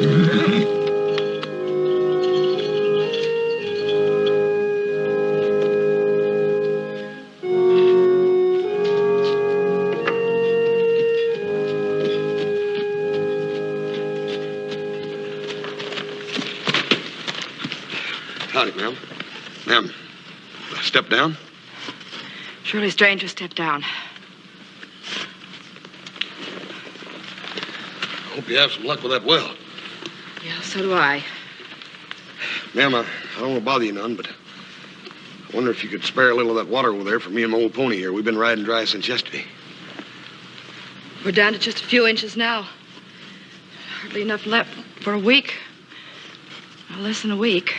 Howdy, ma'am. Ma'am, step down. Surely strange to step down. Hope you have some luck with that well. Yeah, so do I. Ma'am, I don't want to bother you none, but I wonder if you could spare a little of that water over there for me and my old pony here. We've been riding dry since yesterday. We're down to just a few inches now. Hardly enough left for a week. Well, less than a week.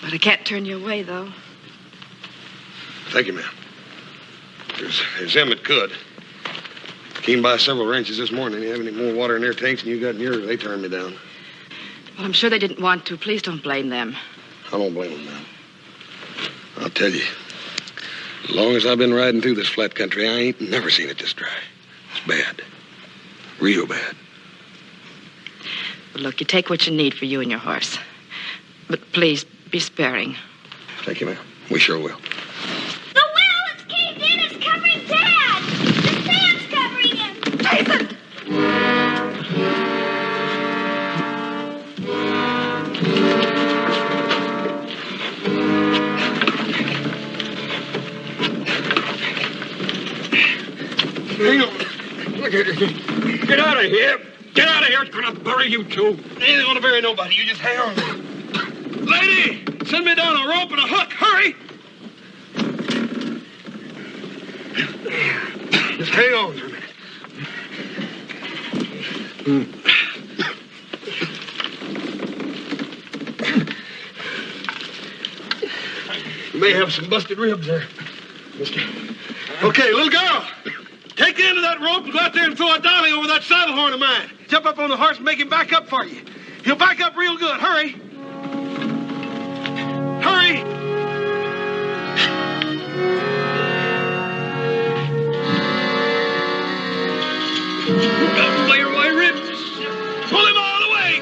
But I can't turn you away, though. Thank you, ma'am. There's them that could. Came by several ranches this morning. They have any more water in their tanks than you got in yours, they turned me down. Well, I'm sure they didn't want to. Please don't blame them. I don't blame them, ma'am. I'll tell you, as long as I've been riding through this flat country, I ain't never seen it this dry. It's bad. Real bad. Well, look, you take what you need for you and your horse. But please, be sparing. Thank you, ma'am. We sure will. The well is caved in. It's covering Dad. The sand's covering him. Jason! Hang on. Look at it. Get out of here. Get out of here. It's going to bury you, too. It ain't going to bury nobody. You just hang on. Lady, send me down a rope and a hook. Hurry. Just hang on for a minute. You may have some busted ribs there, mister. Okay, little girl. Take the end of that rope and go out there and throw a dolly over that saddle horn of mine. Jump up on the horse and make him back up for you. He'll back up real good. Hurry. Hurry. Don't play your way, ribs. Pull him all the way.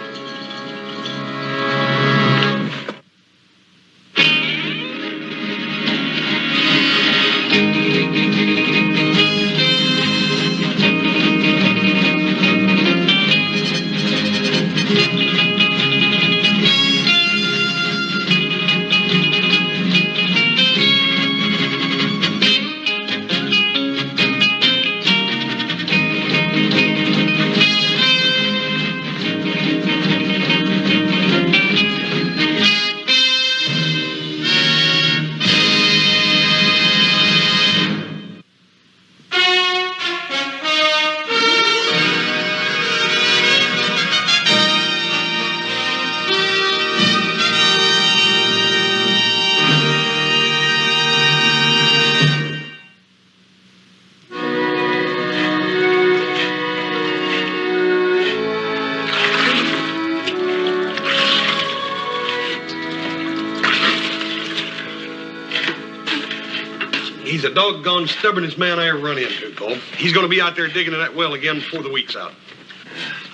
He's the doggone stubbornest man I ever run into, Cole. He's going to be out there digging in that well again before the week's out.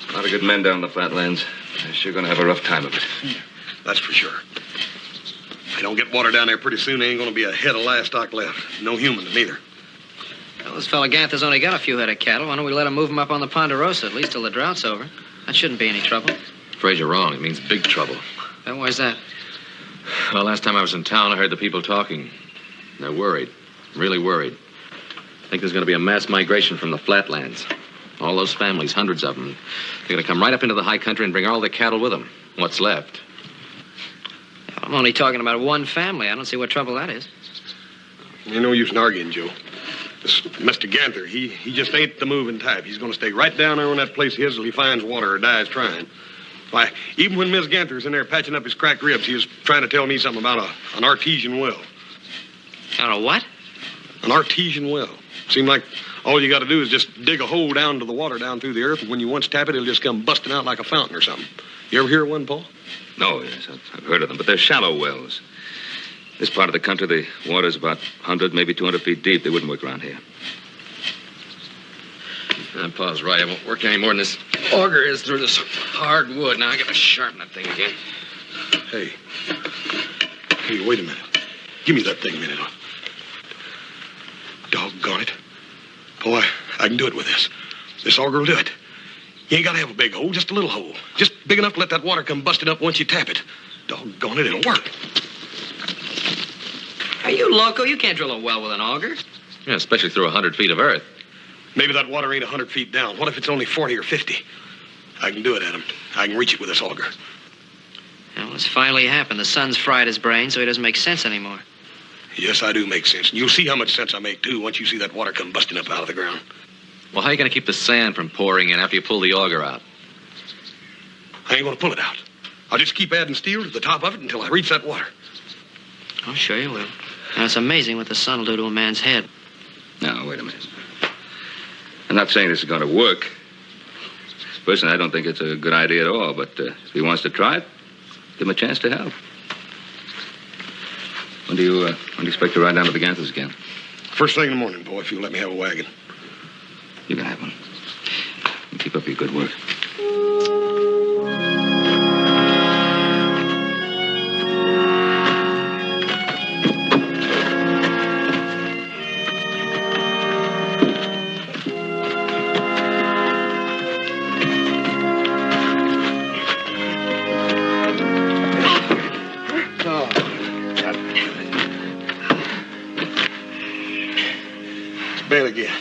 A lot of good men down in the flatlands. They're sure going to have a rough time of it. That's for sure. If they don't get water down there pretty soon, there ain't going to be a head of livestock left. No humans neither. Well, this fella Ganther's only got a few head of cattle. Why don't we let him move them up on the Ponderosa, at least till the drought's over? That shouldn't be any trouble. Afraid you're wrong. It means big trouble. Why's that? Well, last time I was in town, I heard the people talking. They're worried. Really worried. I think there's going to be a mass migration from the flatlands. All those families, hundreds of them. They're going to come right up into the high country and bring all their cattle with them. What's left. I'm only talking about one family. I don't see what trouble that is. Ain't no use in arguing, Joe. This Mr. Ganther, he just ain't the moving type. He's going to stay right down there on that place of his till he finds water or dies trying. Why, even when Miss Ganther's in there patching up his cracked ribs, he was trying to tell me something about an artesian well. I don't know what? An artesian well. Seemed like all you got to do is just dig a hole down to the water down through the earth, and when you once tap it, it'll just come busting out like a fountain or something. You ever hear of one, Paul? No, yes, I've heard of them, but they're shallow wells. This part of the country, the water's about 100, maybe 200 feet deep. They wouldn't work around here. Pa's right. It won't work any more than this auger is through this hard wood. Now I gotta sharpen that thing again. Hey. Hey, wait a minute. Give me that thing a minute. Doggone it. Oh, I can do it with this. This auger will do it. You ain't got to have a big hole, just a little hole. Just big enough to let that water come busting up once you tap it. Doggone it, it'll work. Are you loco? You can't drill a well with an auger. Yeah, especially through 100 feet of earth. Maybe that water ain't 100 feet down. What if it's only 40 or 50? I can do it, Adam. I can reach it with this auger. Well, it's finally happened. The sun's fried his brain, so he doesn't make sense anymore. Yes, I do make sense. And you'll see how much sense I make, too, once you see that water come busting up out of the ground. Well, how are you gonna keep the sand from pouring in after you pull the auger out? I ain't gonna pull it out. I'll just keep adding steel to the top of it until I reach that water. Oh, sure you will. Now, it's amazing what the sun will do to a man's head. Now, wait a minute. I'm not saying this is going to work. Personally, I don't think it's a good idea at all, but if he wants to try it, give him a chance to help. When do you expect to ride down to the Ganthers again? First thing in the morning, boy, if you'll let me have a wagon. You can have one. And keep up your good work. Bad again.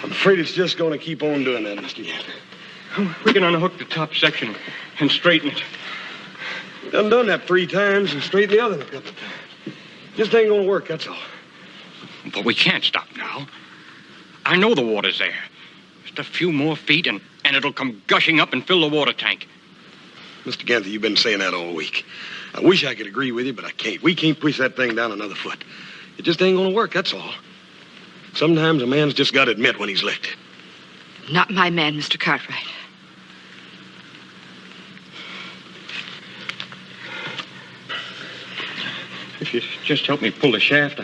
I'm afraid it's just going to keep on doing that, Mr. Ganther. We can unhook the top section and straighten it. Done that 3 times and straightened the other a couple of times. Just ain't going to work, that's all. But we can't stop now. I know the water's there. Just a few more feet and it'll come gushing up and fill the water tank. Mr. Ganther, you've been saying that all week. I wish I could agree with you, but I can't. We can't push that thing down another foot. It just ain't going to work, that's all. Sometimes a man's just got to admit when he's licked. Not my man, Mr. Cartwright. If you just help me pull the shaft,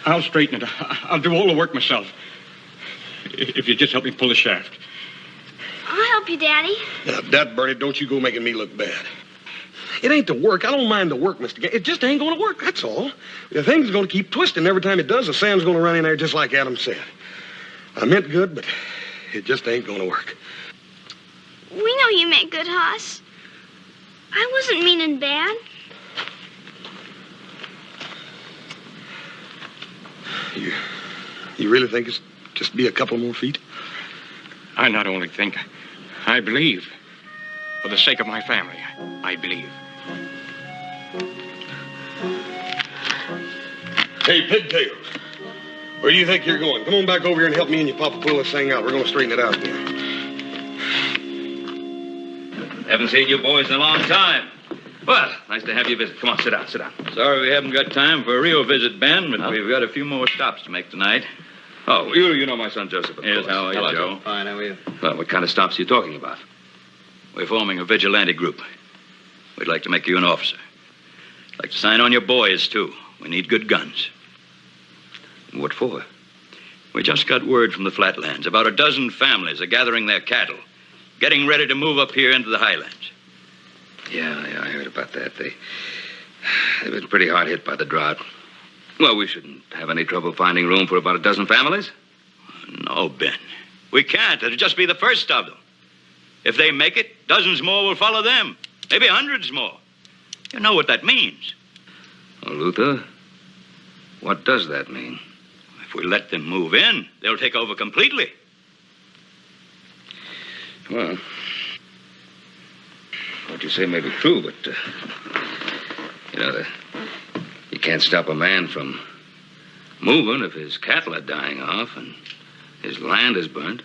I'll straighten it. I'll do all the work myself. If you just help me pull the shaft. I'll help you, Daddy. Now, Dad, Bernie, don't you go making me look bad. It ain't the work. I don't mind the work, Mr. Ganther. It just ain't going to work, that's all. The thing's going to keep twisting. Every time it does, the sand's going to run in there just like Adam said. I meant good, but it just ain't going to work. We know you meant good, Hoss. I wasn't mean and bad. You really think it's just be a couple more feet? I not only think, I believe. For the sake of my family, I believe. Hey, Pigtails. Where do you think you're going? Come on back over here and help me and your papa pull this thing out. We're going to straighten it out again. Haven't seen you boys in a long time. Well, nice to have you visit. Come on, sit down, sit down. Sorry we haven't got time for a real visit, Ben, but we've got a few more stops to make tonight. Oh, you know my son Joseph, of Yes, course. how are you, Hello, Joe? Fine, how are you? Well, what kind of stops are you talking about? We're forming a vigilante group. We'd like to make you an officer. Like to sign on your boys, too. We need good guns. What for? We just got word from the flatlands. About a dozen families are gathering their cattle, getting ready to move up here into the highlands. Yeah, I heard about that. They've been pretty hard hit by the drought. Well, we shouldn't have any trouble finding room for about a dozen families. No, Ben. We can't. It'll just be the first of them. If they make it, dozens more will follow them. Maybe hundreds more. You know what that means. Oh, Luther, what does that mean? If we let them move in, they'll take over completely. Well, what you say may be true, but, you can't stop a man from moving if his cattle are dying off and his land is burnt.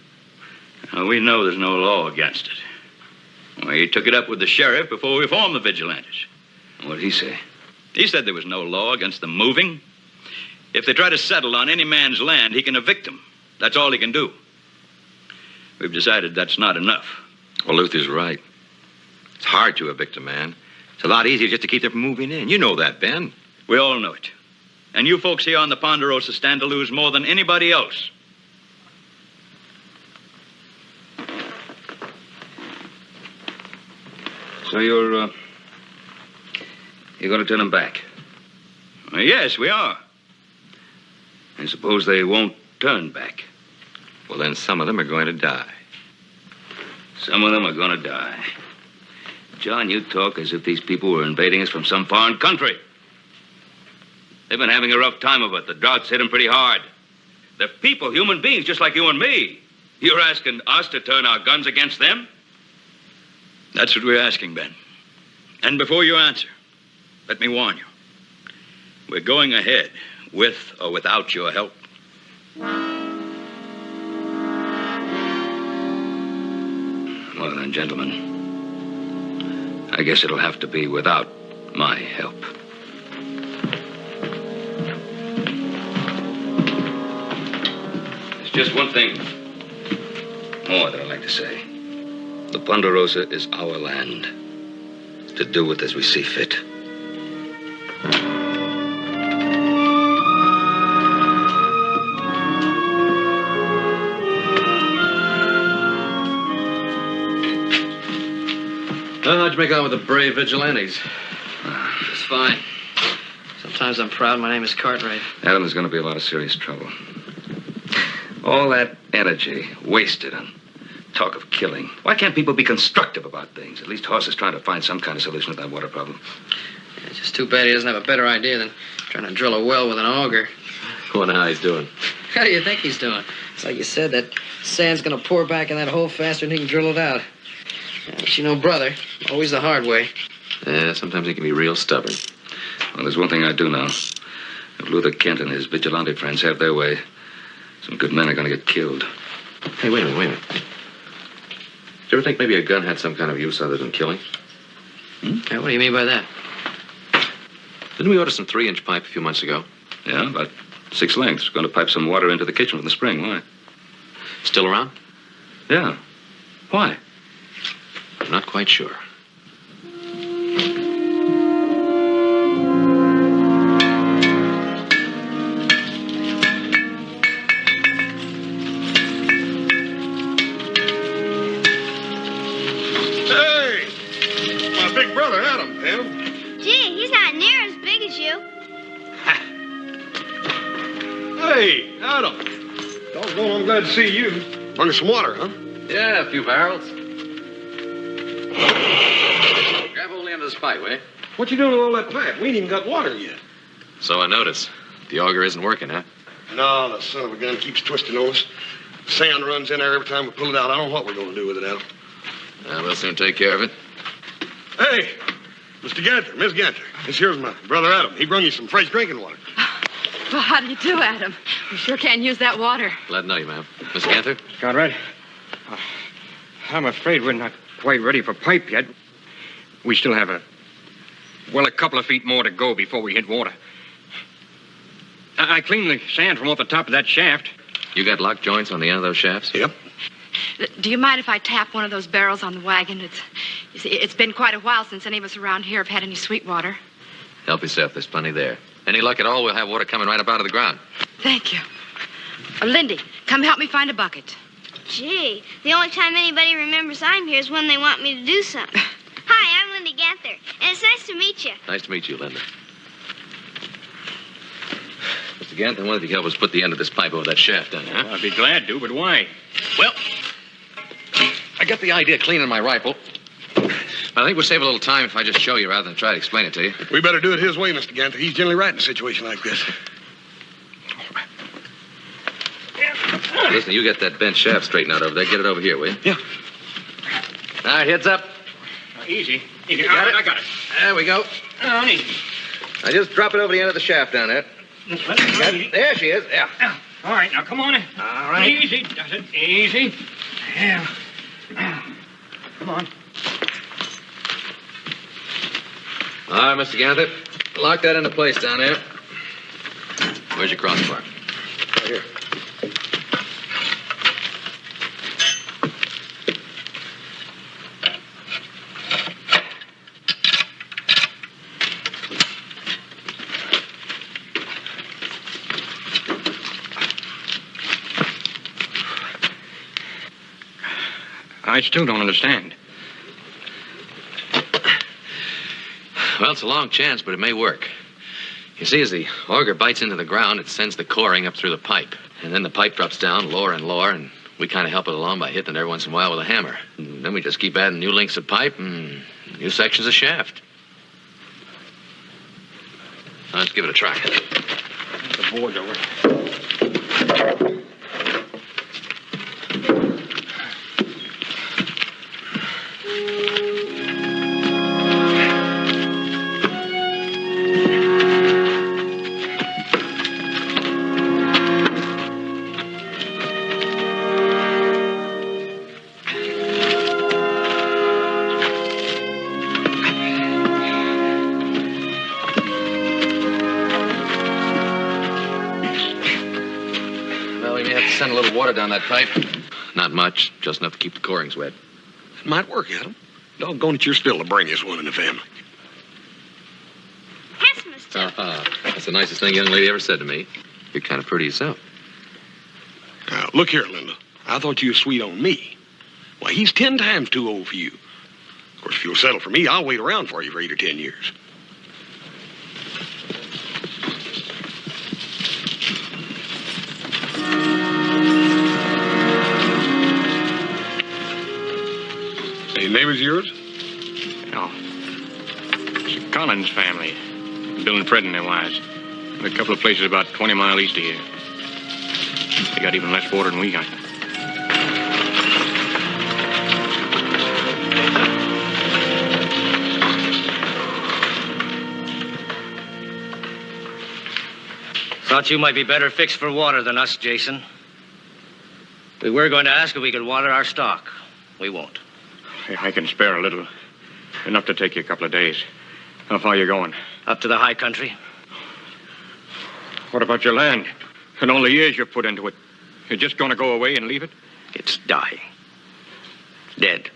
Now, we know there's no law against it. Well, he took it up with the sheriff before we formed the vigilantes. What'd he say? He said there was no law against them moving. If they try to settle on any man's land, he can evict them. That's all he can do. We've decided that's not enough. Well, Luther's right. It's hard to evict a man. It's a lot easier just to keep them from moving in. You know that, Ben. We all know it. And you folks here on the Ponderosa stand to lose more than anybody else. So you're going to turn them back? Well, yes, we are. And suppose they won't turn back? Well, then some of them are going to die. Some of them are going to die. John, you talk as if these people were invading us from some foreign country. They've been having a rough time of it. The drought's hit them pretty hard. They're people, human beings, just like you and me. You're asking us to turn our guns against them? That's what we're asking, Ben. And before you answer, let me warn you. We're going ahead, with or without your help. Well then, gentlemen, I guess it'll have to be without my help. There's just one thing more that I'd like to say. The Ponderosa is our land, to do with as we see fit. Well, how'd you make out with the brave vigilantes? It's fine. Sometimes I'm proud my name is Cartwright. Adam, there's going to be a lot of serious trouble. All that energy wasted on talk of killing. Why can't people be constructive about things? At least Hoss is trying to find some kind of solution to that water problem. Yeah, it's just too bad he doesn't have a better idea than trying to drill a well with an auger. Wonder how he's doing. How do you think he's doing? It's like you said, that sand's gonna pour back in that hole faster than he can drill it out. Yeah, but you know, brother, always the hard way. Yeah, sometimes he can be real stubborn. Well, there's one thing I do know. If Luther Kent and his vigilante friends have their way, some good men are going to get killed. Hey, wait a minute. Did you ever think maybe a gun had some kind of use other than killing? Yeah, what do you mean by that? Didn't we order some 3-inch pipe a few months ago? Yeah, about 6 lengths. Going to pipe some water into the kitchen from the spring. Why? Still around? Yeah. Why? I'm not quite sure. Hey! My big brother, Adam, Pam. Gee, he's not near as big as you. Hey, Adam. Doggone, I'm glad to see you. Bring us some water, huh? Yeah, a few barrels. Grab hold of the end of this pipe, eh? What you doing with all that pipe? We ain't even got water yet. So I notice. The auger isn't working, huh? No, the son of a gun keeps twisting on us. Sand runs in there every time we pull it out. I don't know what we're going to do with it, Adam. We'll soon take care of it. Hey, Mr. Ganther, Miss Ganther. This here's my brother Adam. He brung you some fresh drinking water. Well, how do you do, Adam? We sure can't use that water. Glad to know you, ma'am. Miss Ganther? Cartwright, I'm afraid we're not quite ready for pipe yet. We still have a couple of feet more to go before we hit water. I cleaned the sand from off the top of that shaft. You got lock joints on the end of those shafts? Yep. Do you mind if I tap one of those barrels on the wagon? You see, it's been quite a while since any of us around here have had any sweet water. Help yourself. There's plenty there. Any luck at all, we'll have water coming right up out of the ground. Thank you. Lindy, come help me find a bucket. Gee, the only time anybody remembers I'm here is when they want me to do something. Hi, I'm Lindy Ganther, and it's nice to meet you. Nice to meet you, Linda. Mr. Ganther, I wonder if you could help us put the end of this pipe over that shaft down there, huh? I'd be glad to, but why? Well, I got the idea of cleaning my rifle. I think we'll save a little time if I just show you rather than try to explain it to you. We better do it his way, Mr. Ganther. He's generally right in a situation like this. Listen, you get that bent shaft straightened out over there. Get it over here, will you? Yeah. All right, heads up. Easy. You got it? I got it. There we go. Oh, easy. Now just drop it over the end of the shaft down there. There she is. Yeah. All right, now come on in. All right. Easy, does it? Easy. Yeah. Come on. All right, Mr. Ganther. Lock that into place down there. Where's your crossbar? Right here. I still don't understand. Well, it's a long chance, but it may work. You see, as the auger bites into the ground, it sends the coring up through the pipe. And then the pipe drops down lower and lower, and we kind of help it along by hitting it every once in a while with a hammer. And then we just keep adding new links of pipe and new sections of shaft. Now, let's give it a try. The board's over. Send a little water down that pipe. Not much, just enough to keep the corings wet. It might work, Adam. Doggone it, you're still the brainiest one in the family. Pass, Mister. That's the nicest thing a young lady ever said to me. You're kind of pretty yourself. Now, look here, Linda. I thought you were sweet on me. Why, he's 10 times too old for you. Of course, if you'll settle for me, I'll wait around for you for 8 or 10 years. Any neighbors of yours? No. It's the Collins family. Bill and Fred and their wives. In a couple of places about 20 miles east of here. They got even less water than we got. Thought you might be better fixed for water than us, Jason. We were going to ask if we could water our stock. We won't. I can spare a little. Enough to take you a couple of days. How far are you going? Up to the high country. What about your land? And all the years you've put into it. You're just going to go away and leave it? It's dying. Dead.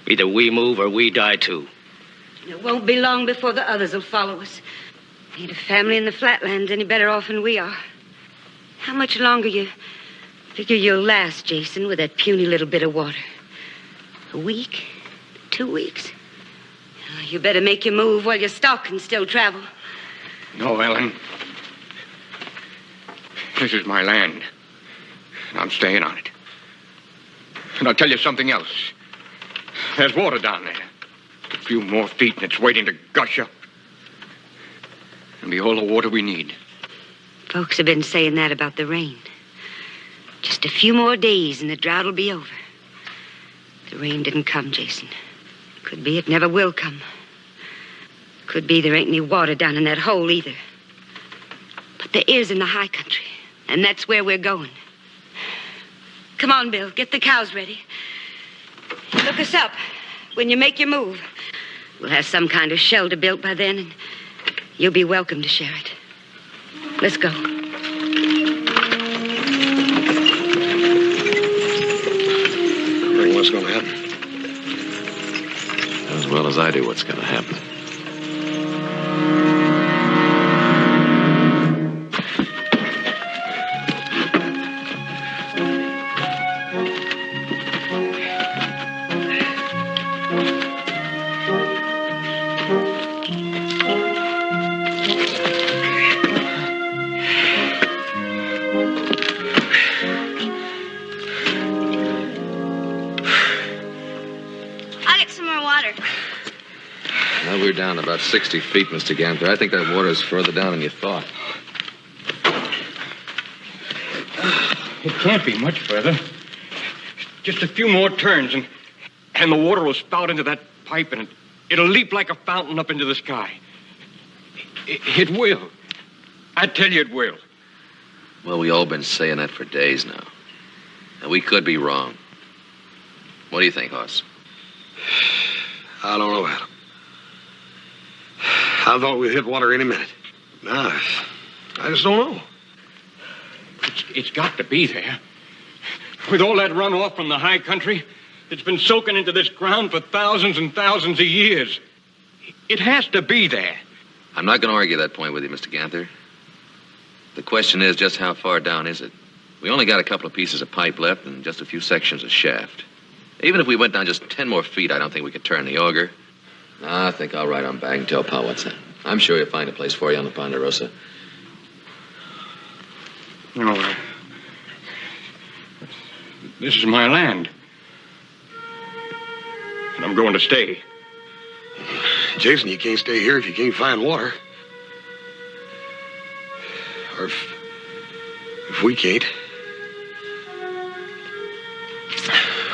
Either we move or we die too. It won't be long before the others will follow us. Ain't a family in the flatlands any better off than we are. How much longer you figure you'll last, Jason, with that puny little bit of water? A week? 2 weeks? You better make your move while your stock can still travel. No, Ellen. This is my land. And I'm staying on it. And I'll tell you something else. There's water down there. A few more feet and it's waiting to gush up. And be all the water we need. Folks have been saying that about the rain. Just a few more days and the drought will be over. The rain didn't come, Jason. Could be it never will come. Could be there ain't any water down in that hole either. But there is in the high country, and that's where we're going. Come on, Bill, get the cows ready. Look us up when you make your move. We'll have some kind of shelter built by then, and you'll be welcome to share it. Let's go. What's going to happen? As well as I do what's going to happen. We're down about 60 feet, Mr. Ganther. I think that water's further down than you thought. It can't be much further. Just a few more turns, and the water will spout into that pipe, and it'll leap like a fountain up into the sky. It will. I tell you it will. Well, we all been saying that for days now. And we could be wrong. What do you think, Hoss? I don't know, Adam. I thought we'd hit water any minute. Nah, I just don't know. It's got to be there. With all that runoff from the high country, it's been soaking into this ground for thousands and thousands of years. It has to be there. I'm not going to argue that point with you, Mr. Ganther. The question is, just how far down is it? We only got a couple of pieces of pipe left and just a few sections of shaft. Even if we went down just 10 more feet, I don't think we could turn the auger. I think I'll ride on back and tell Pa what's that. I'm sure he'll find a place for you on the Ponderosa. No, this is my land. And I'm going to stay. Jason, you can't stay here if you can't find water. Or if we can't.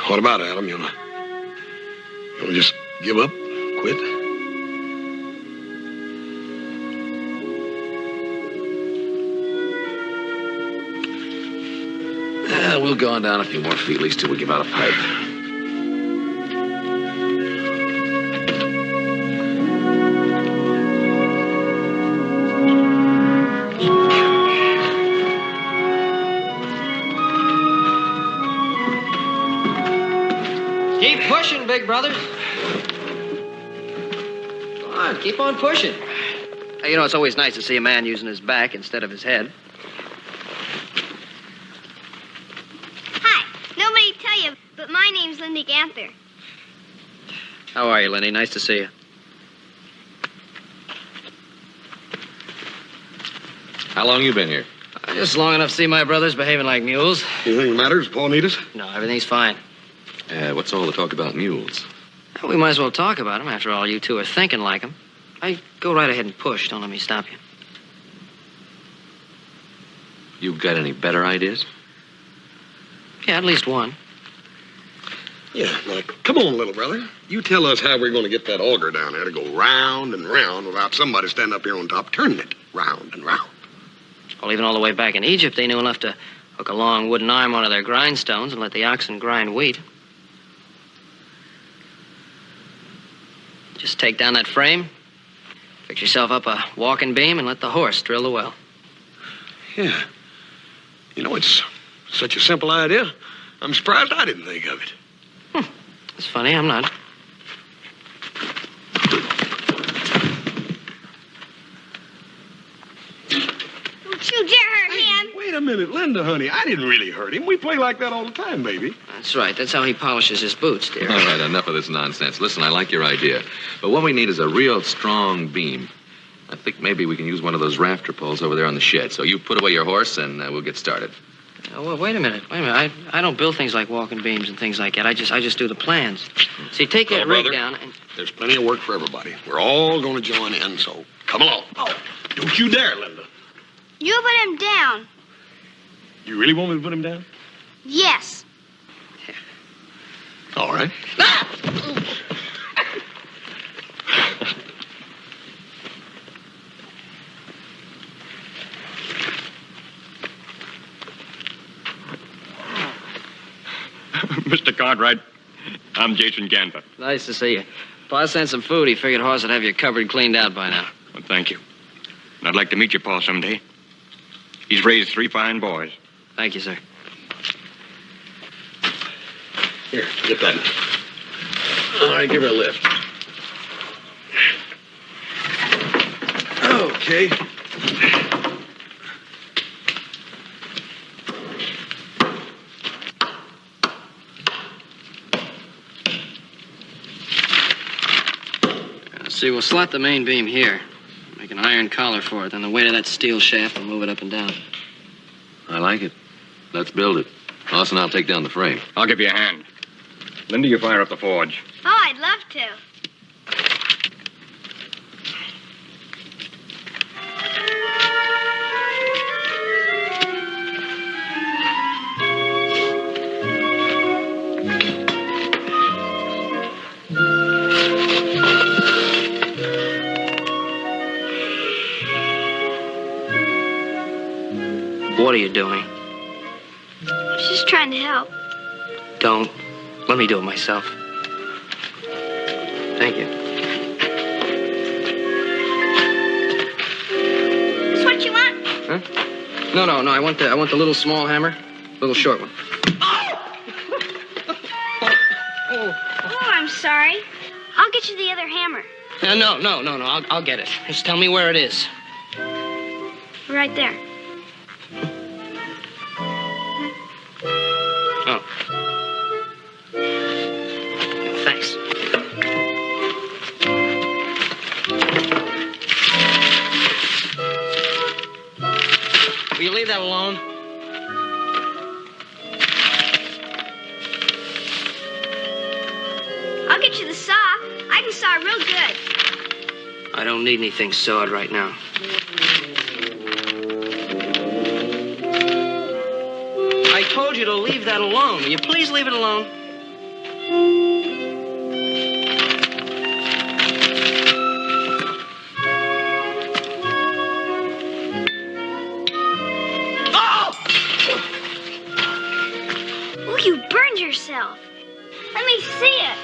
What about it, Adam? You wanna just give up? Quit? We'll go on down a few more feet, at least till we give out a pipe. Keep pushing, big brothers. Come on, keep on pushing. Hey, you know, it's always nice to see a man using his back instead of his head. Nobody tell you, but my name's Lindy Ganther. How are you, Lenny? Nice to see you. How long you been here? Just long enough to see my brothers behaving like mules. Anything the matter? Does Paul need us? No, everything's fine. What's all the talk about mules? Well, we might as well talk about them. After all, you two are thinking like them. Go right ahead and push. Don't let me stop you. You got any better ideas? Yeah, at least one. Yeah, now, come on, little brother. You tell us how we're going to get that auger down there to go round and round without somebody standing up here on top turning it round and round. Well, even all the way back in Egypt, they knew enough to hook a long wooden arm onto their grindstones and let the oxen grind wheat. Just take down that frame, fix yourself up a walking beam, and let the horse drill the well. Yeah. You know, it's such a simple idea. I'm surprised I didn't think of it. It's funny, I'm not. Don't you dare hurt him. Wait a minute, Linda, honey. I didn't really hurt him. We play like that all the time, baby. That's right. That's how he polishes his boots, dear. All right, enough of this nonsense. Listen, I like your idea. But what we need is a real strong beam. I think maybe we can use one of those rafter poles over there on the shed. So you put away your horse, and we'll get started. Well, wait a minute. I don't build things like walking beams and things like that. I just do the plans. See, take that rig down and... There's plenty of work for everybody. We're all going to join in, so come along. Oh, don't you dare, Linda. You put him down. You really want me to put him down? Yes. All right. Mr. Cartwright, I'm Jason Ganther. Nice to see you. Pa sent some food. He figured Hoss would have your cupboard cleaned out by now. Well, thank you. And I'd like to meet your Pa someday. He's raised 3 fine boys. Thank you, sir. Here, get that. All right, give her a lift. Okay. See, we'll slot the main beam here. Make an iron collar for it. Then the weight of that steel shaft will move it up and down. I like it. Let's build it. Hoss and I'll take down the frame. I'll give you a hand. Linda, you fire up the forge. Oh, I'd love to. What are you doing? I was just trying to help. Don't. Let me do it myself. Thank you. Is what you want? Huh? No. I want the little small hammer, little short one. Oh, I'm sorry. I'll get you the other hammer. No. I'll get it. Just tell me where it is. Right there. Oh. Thanks. I'll get you the saw. I can saw real good. I don't need anything sawed right now. I told you to leave that alone. Will you please leave it alone? Oh, you burned yourself. Let me see it.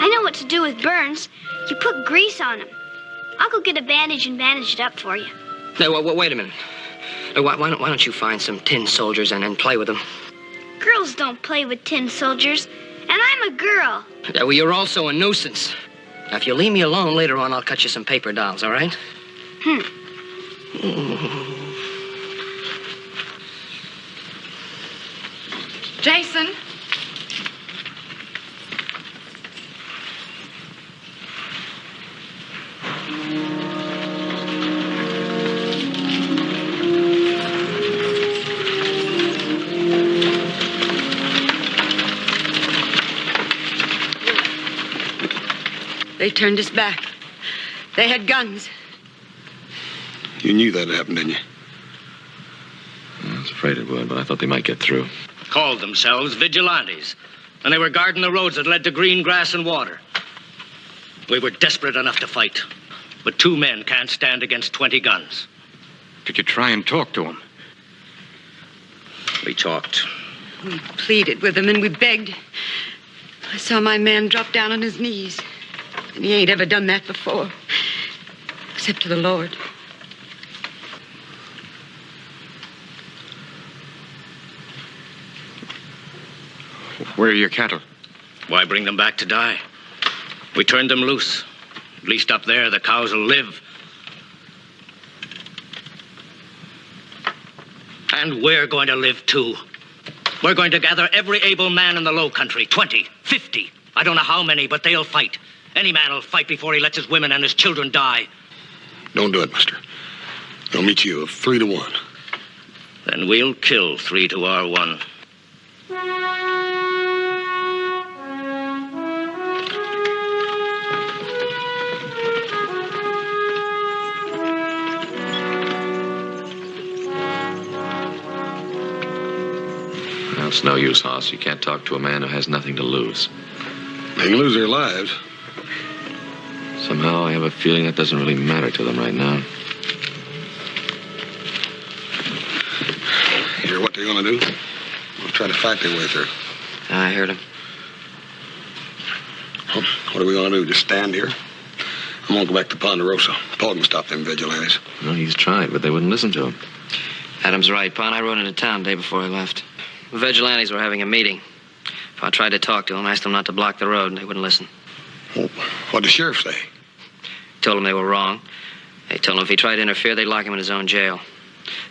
I know what to do with burns. You put grease on them. I'll go get a bandage and bandage it up for you. Hey, wait a minute. Why don't you find some tin soldiers and play with them? Girls don't play with tin soldiers, and I'm a girl. Yeah, well, you're also a nuisance. Now, if you leave me alone, later on, I'll cut you some paper dolls, all right? Jason? They turned us back. They had guns. You knew that happened, didn't you? I was afraid it would, but I thought they might get through. Called themselves vigilantes, and they were guarding the roads that led to green grass and water. We were desperate enough to fight, but 2 men can't stand against 20 guns. Did you try and talk to him? We talked. We pleaded with them and we begged. I saw my man drop down on his knees. And he ain't ever done that before. Except to the Lord. Where are your cattle? Why bring them back to die? We turned them loose. At least up there, the cows will live. And we're going to live too. We're going to gather every able man in the Low Country, 20, 50. I don't know how many, but they'll fight. Any man will fight before he lets his women and his children die. Don't do it, mister. They'll meet you 3 to 1. Then we'll kill 3 to our 1. Well, it's no use, Hoss. You can't talk to a man who has nothing to lose. They can lose their lives. Somehow I have a feeling that doesn't really matter to them right now. Hear what they're gonna do? They'll try to fight their way through. I heard him. Well, what are we gonna do? Just stand here? I'm gonna go back to Ponderosa. Paul can stop them vigilantes. No, he's tried, but they wouldn't listen to him. Adam's right, Pon. I rode into town the day before I left. The vigilantes were having a meeting. If I tried to talk to them, asked them not to block the road, they wouldn't listen. Well, what'd the sheriff say? Told him they were wrong. They told him if he tried to interfere, they'd lock him in his own jail.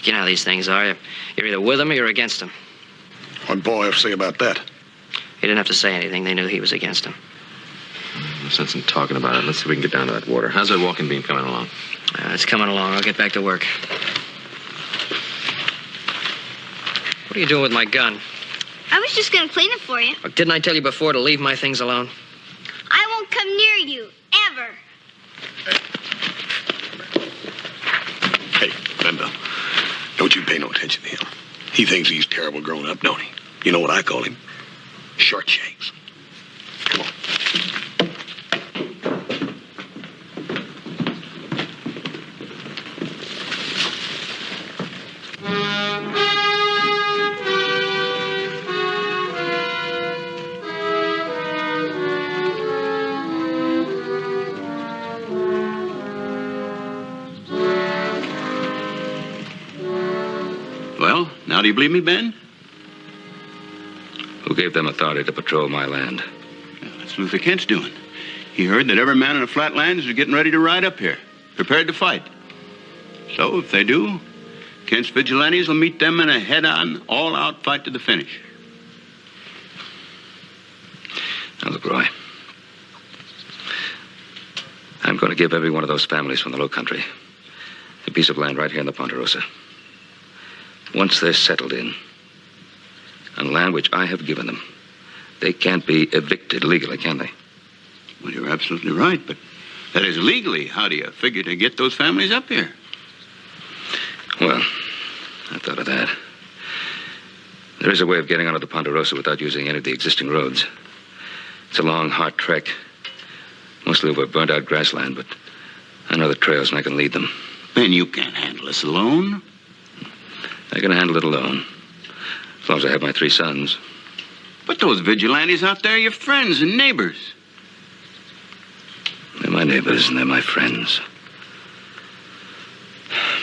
You know how these things are. You're either with them or you're against them. What'd Paul have to say about that? He didn't have to say anything. They knew he was against them. No sense in talking about it. Let's see if we can get down to that water. How's that walking beam coming along? It's coming along. I'll get back to work. What are you doing with my gun? I was just going to clean it for you. Didn't I tell you before to leave my things alone? I won't come near you, ever. Hey, Landon, don't you pay no attention to him. He thinks he's terrible grown up, don't he? You know what I call him? Short shakes. Come on. Well, now do you believe me, Ben? Who gave them authority to patrol my land? That's Luther Kent's doing. He heard that every man in the flatlands is getting ready to ride up here, prepared to fight. So if they do, Kent's vigilantes will meet them in a head-on, all-out fight to the finish. Now, look, Roy. I'm going to give every one of those families from the Low Country a piece of land right here in the Ponderosa. Once they're settled in, on land which I have given them, They can't be evicted legally, can they? Well, you're absolutely right, but that is legally. How do you figure to get those families up here? Well, I thought of that. There is a way of getting onto the Ponderosa without using any of the existing roads. It's a long, hard trek. Mostly over burnt-out grassland, but I know the trails and I can lead them. Ben, you can't handle this alone. I can handle it alone. As long as I have my 3 sons. But those vigilantes out there are your friends and neighbors. They're my neighbors and they're my friends.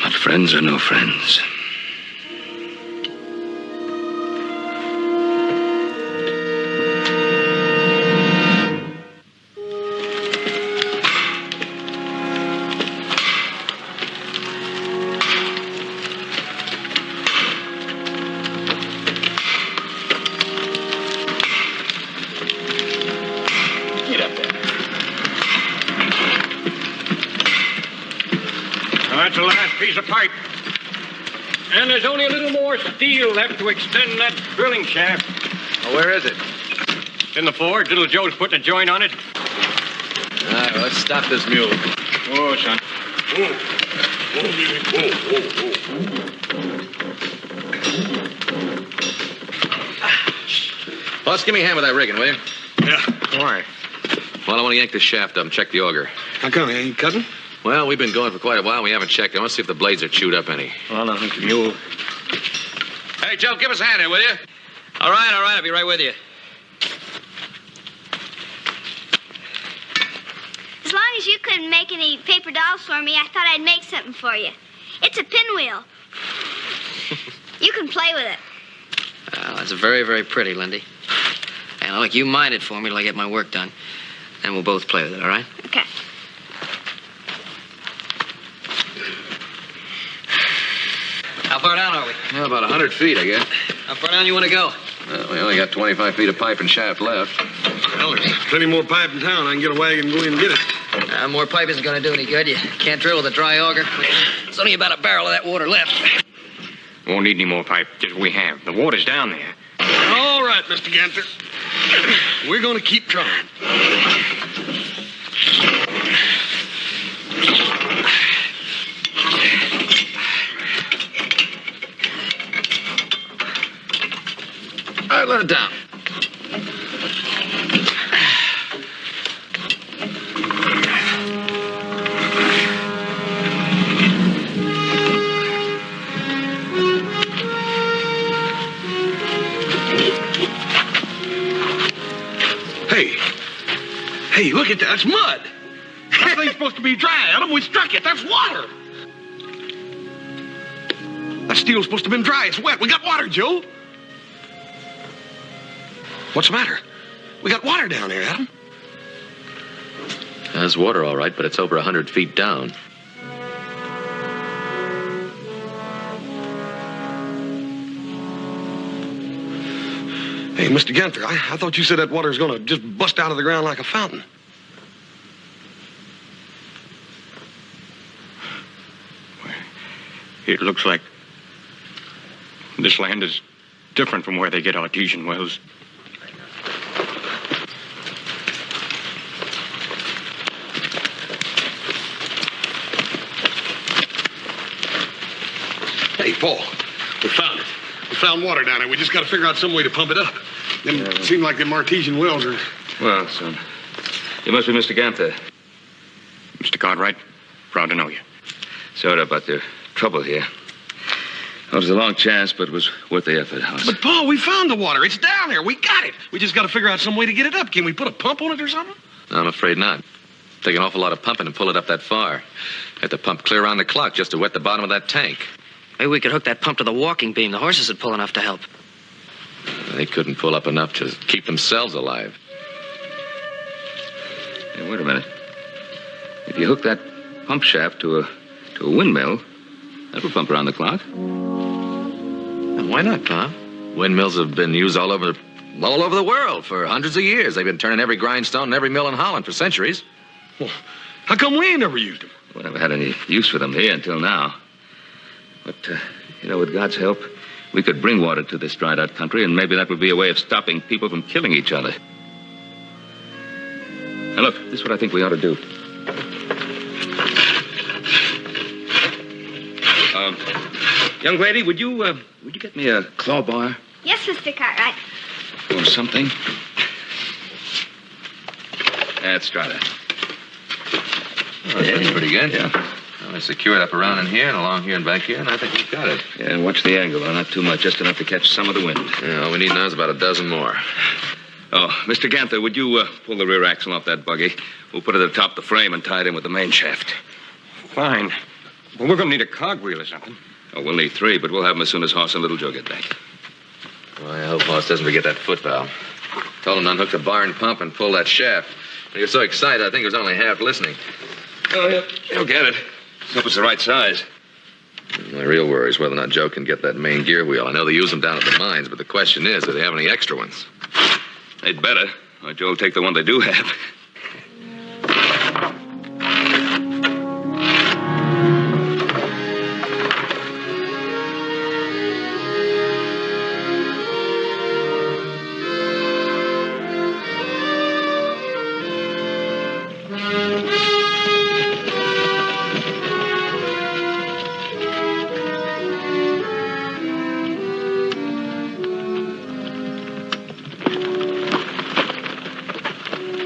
But friends are no friends. That's the last piece of pipe. And there's only a little more steel left to extend that drilling shaft. Well, where is it? In the forge. Little Joe's putting a joint on it. All right, well, let's stop this mule. Oh, son. Boss, give me a hand with that rigging, will you? Yeah. Why? Well, I want to yank the shaft up and check the auger. How come? You ain't cutting? Well, we've been going for quite a while. We haven't checked. I want to see if the blades are chewed up any. Well, I think the mule. Hey, Joe, give us a hand here, will you? All right, I'll be right with you. As long as you couldn't make any paper dolls for me, I thought I'd make something for you. It's a pinwheel. You can play with it. Well, that's very, very pretty, Lindy. And look, you mind it for me till I get my work done. And we'll both play with it, all right? Okay. How far down are we? Well, about 100 feet, I guess. How far down you want to go? Well, we only got 25 feet of pipe and shaft left. Well, there's plenty more pipe in town. I can get a wagon and go in and get it. More pipe isn't going to do any good. You can't drill with a dry auger. There's only about a barrel of that water left. Won't need any more pipe. Just we have. The water's down there. All right, Mr. Ganther. We're going to keep trying. All right, let it down. Hey, look at that. That's mud. That thing's supposed to be dry, Adam. We struck it. That's water. That steel's supposed to have been dry. It's wet. We got water, Joe. What's the matter? We got water down there, Adam. There's water, all right, but it's over 100 feet down. Hey, Mr. Ganther, I thought you said that water's going to just bust out of the ground like a fountain. It looks like this land is different from where they get artesian wells. Hey, Paul, we found it. We found water down there. We just got to figure out some way to pump it up. It seemed like them artesian wells are... Well, son, you must be Mr. Ganther. Mr. Cartwright, proud to know you. Sorry about the trouble here. It was a long chance, but it was worth the effort, House. But, Paul, we found the water. It's down there. We got it. We just got to figure out some way to get it up. Can we put a pump on it or something? No, I'm afraid not. Take an awful lot of pumping and pull it up that far. Have to pump clear around the clock just to wet the bottom of that tank. Maybe we could hook that pump to the walking beam. The horses would pull enough to help. They couldn't pull up enough to keep themselves alive. Hey, wait a minute. If you hook that pump shaft to a windmill, that will pump around the clock. And why not, Tom? Windmills have been used all over the world for hundreds of years. They've been turning every grindstone in every mill in Holland for centuries. Well, how come we ain't never used them? We never had any use for them here until now. But, with God's help, We could bring water to this dried-out country, and maybe that would be a way of stopping people from killing each other. Now, look, this is what I think we ought to do. Young lady, would you get me a claw bar Yes, Mr. Cartwright. or something? Let's try that. Oh, that's pretty good. Yeah. Well, I secured up around in here and along here and back here, and I think we've got it. Yeah, and watch the angle, not too much, just enough to catch some of the wind. Yeah, all we need now is about a dozen more. Oh, Mr. Ganther, would you pull the rear axle off that buggy? We'll put it atop the frame and tie it in with the main shaft. Fine. Well, we're going to need a cogwheel or something. Oh, we'll need 3, but we'll have them as soon as Hoss and Little Joe get back. Well, I hope Hoss doesn't forget that foot valve. Told him to unhook the barn pump and pull that shaft. He was so excited, I think he was only half listening. Oh, he'll get it. Hope it's the right size. My real worry is whether or not Joe can get that main gear wheel. I know they use them down at the mines, but the question is, do they have any extra ones? They'd better, or Joe will take the one they do have.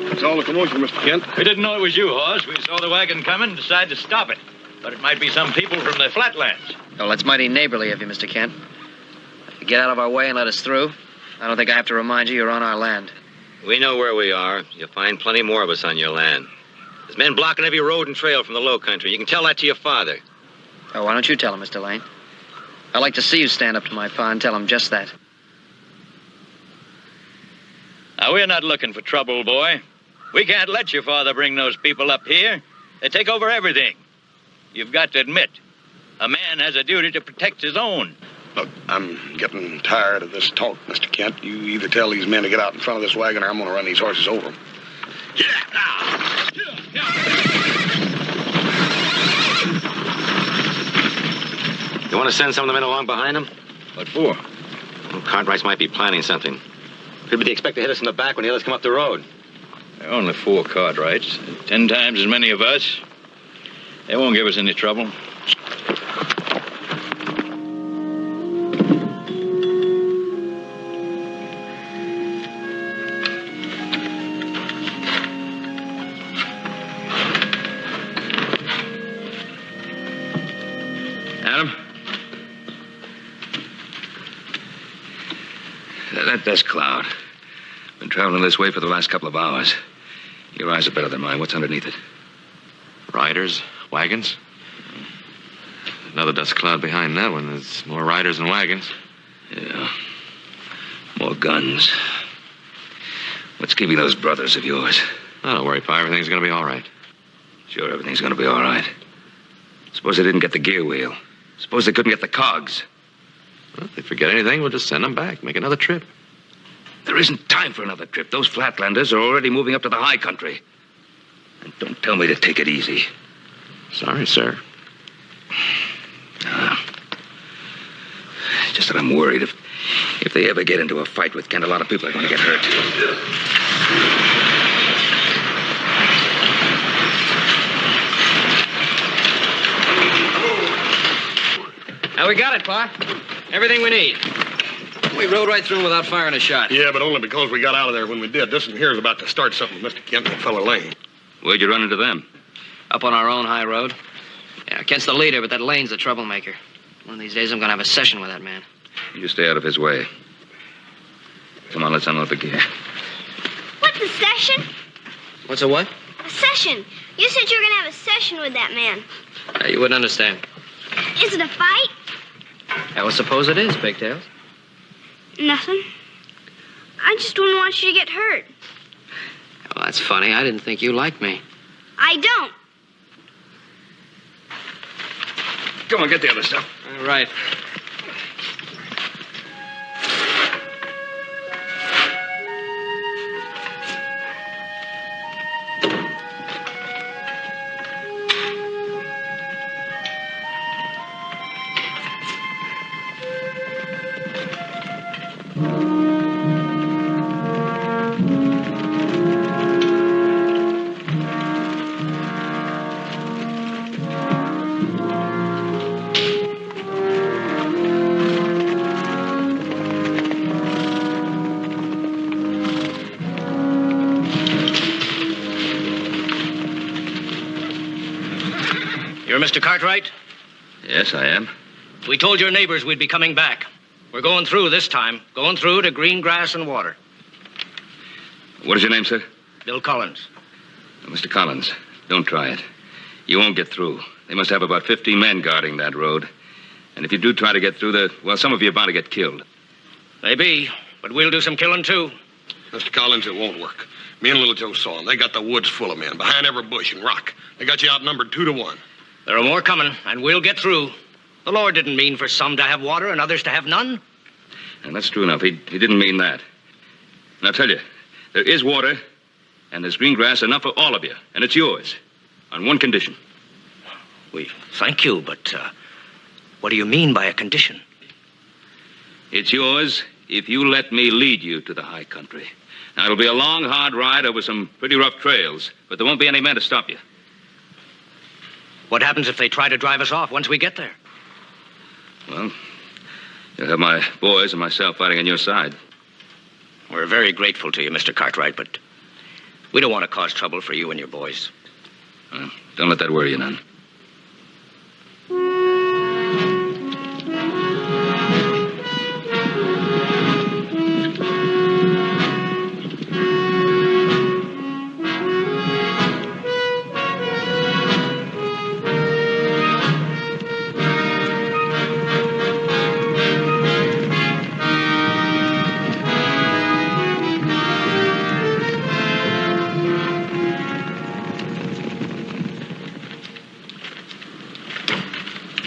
That's all the commotion, Mr. Kent. We didn't know it was you, Hoss. We saw the wagon coming and decided to stop it. But it might be some people from the flatlands. Well, that's mighty neighborly of you, Mr. Kent. If you get out of our way and let us through, I don't think I have to remind you you're on our land. We know where we are. You'll find plenty more of us on your land. There's men blocking every road and trail from the low country. You can tell that to your father. Oh, why don't you tell him, Mr. Lane? I'd like to see you stand up to my pa and tell him just that. Now, we're not looking for trouble, boy. We can't let your father bring those people up here. They take over everything. You've got to admit, a man has a duty to protect his own. Look, I'm getting tired of this talk, Mr. Kent. You either tell these men to get out in front of this wagon or I'm going to run these horses over them. You want to send some of the men along behind them? What for? Well, Cartwrights might be planning something. Could they expect to hit us in the back when the others come up the road? There are only 4 Cartwrights, 10 times as many of us. They won't give us any trouble. Adam? That dust cloud. Been traveling this way for the last couple of hours. Your eyes are better than mine. What's underneath it? Riders, wagons. Another dust cloud behind that one. There's more riders and wagons. Yeah. More guns. What's keeping those brothers of yours? Oh, don't worry, Pa. Everything's going to be all right. Sure, everything's going to be all right. Suppose they didn't get the gear wheel. Suppose they couldn't get the cogs. Well, if they forget anything, we'll just send them back. Make another trip. There isn't time for another trip. Those flatlanders are already moving up to the high country. And don't tell me to take it easy. Sorry, sir. Just that I'm worried if they ever get into a fight with Kent, a lot of people are going to get hurt. Now, we got it, Pa. Everything we need. We rode right through without firing a shot. Yeah, but only because we got out of there when we did. This one here is about to start something, Mr. Kent and that fellow Lane. Where'd you run into them? Up on our own high road. Yeah, Kent's the leader, but that Lane's the troublemaker. One of these days, I'm going to have a session with that man. You stay out of his way. Come on, let's unload the gear. What's a session? What's a what? A session. You said you were going to have a session with that man. You wouldn't understand. Is it a fight? I will suppose it is, Pigtails. Nothing. I just wouldn't want you to get hurt. Well, that's funny. I didn't think you liked me. I don't. Come on, get the other stuff. All right. You're Mr. Cartwright? Yes, I am. We told your neighbors we'd be coming back. We're going through this time. Going through to green grass and water. What is your name, sir? Bill Collins. Mr. Collins, don't try it. You won't get through. They must have about 50 men guarding that road. And if you do try to get through, some of you are bound to get killed. Maybe, but we'll do some killing, too. Mr. Collins, it won't work. Me and Little Joe saw them. They got the woods full of men, behind every bush and rock. They got you outnumbered 2 to 1. There are more coming, and we'll get through. The Lord didn't mean for some to have water and others to have none. And that's true enough. He didn't mean that. And I'll tell you, there is water, and there's green grass enough for all of you. And it's yours, on one condition. We thank you, but what do you mean by a condition? It's yours if you let me lead you to the high country. Now, it'll be a long, hard ride over some pretty rough trails, but there won't be any men to stop you. What happens if they try to drive us off once we get there? Well, you'll have my boys and myself fighting on your side. We're very grateful to you, Mr. Cartwright, but we don't want to cause trouble for you and your boys. Well, don't let that worry you none.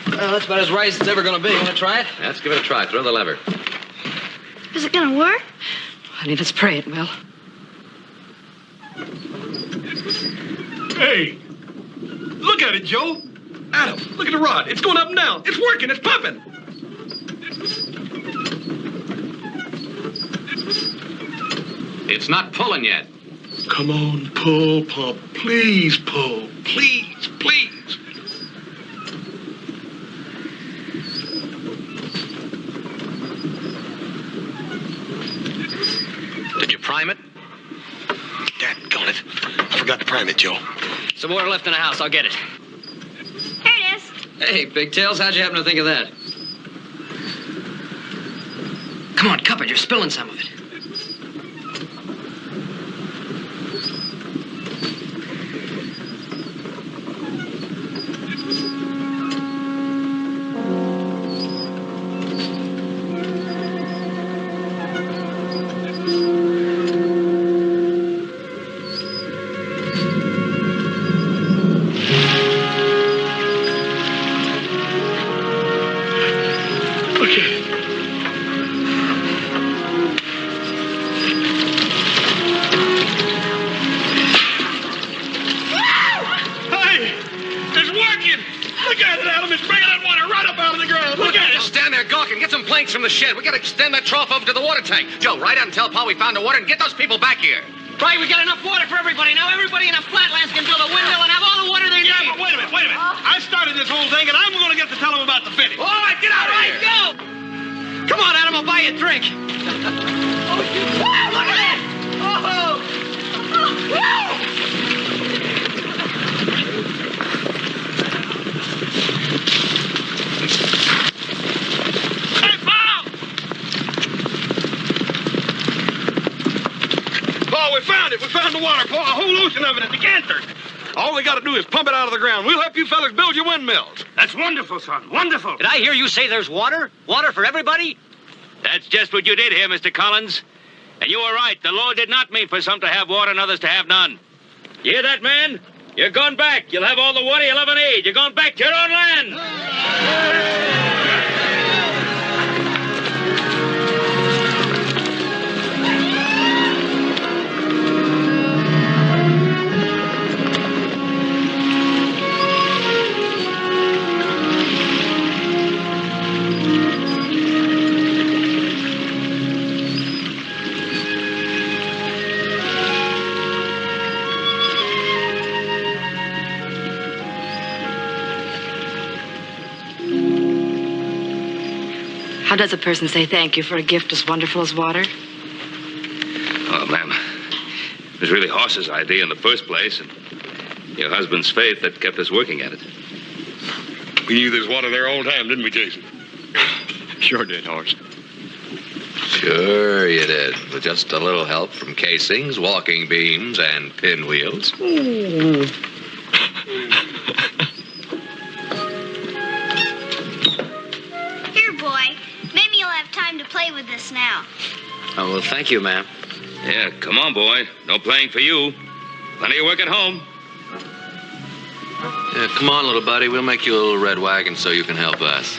Well, that's about as right as it's ever going to be. Want to try it? Let's give it a try. Throw the lever. Is it gonna work? Honey, let's pray it will. Hey, look at it, Joe. Adam, look at the rod. It's going up and down. It's working. It's pumping. It's not pulling yet. Come on, pull, pump. Please, pull. Please, please. Did you prime it? Daggone it. I forgot to prime it, Joe. Some water left in the house. I'll get it. Here it is. Hey, Pigtails, how'd you happen to think of that? Come on, cup it. You're spilling some of it. From the shed. We gotta extend that trough over to the water tank. Joe, ride out and tell Pa we found the water and get those people back here. Right, we got enough water for everybody. Now everybody in the flatlands can build a windmill and have all the water they need. Yeah, but wait a minute. I started this whole thing, and I'm going to get to tell them about the finish. All right, get out of here. Go. Come on, Adam, I'll buy you a drink. Wow, look at this! Oh! We found it. We found the water, Paul. A whole ocean of it at the Ganther. All we got to do is pump it out of the ground. We'll help you fellas build your windmills. That's wonderful, son. Wonderful. Did I hear you say there's water? Water for everybody? That's just what you did here, Mr. Collins. And you were right. The Lord did not mean for some to have water and others to have none. You hear that, man? You're going back. You'll have all the water you'll ever need. You're going back to your own land. How does a person say thank you for a gift as wonderful as water? Oh, ma'am, it was really Horse's idea in the first place, and your husband's faith that kept us working at it. We knew there's water there all the time, didn't we, Jason? Sure did, Horace. Sure you did. With just a little help from casings, walking beams, and pinwheels. Here, boy. Maybe you'll have time to play with this now. Oh, well, thank you, ma'am. Yeah, come on, boy. No playing for you. Plenty of work at home. Yeah, come on, little buddy. We'll make you a little red wagon so you can help us.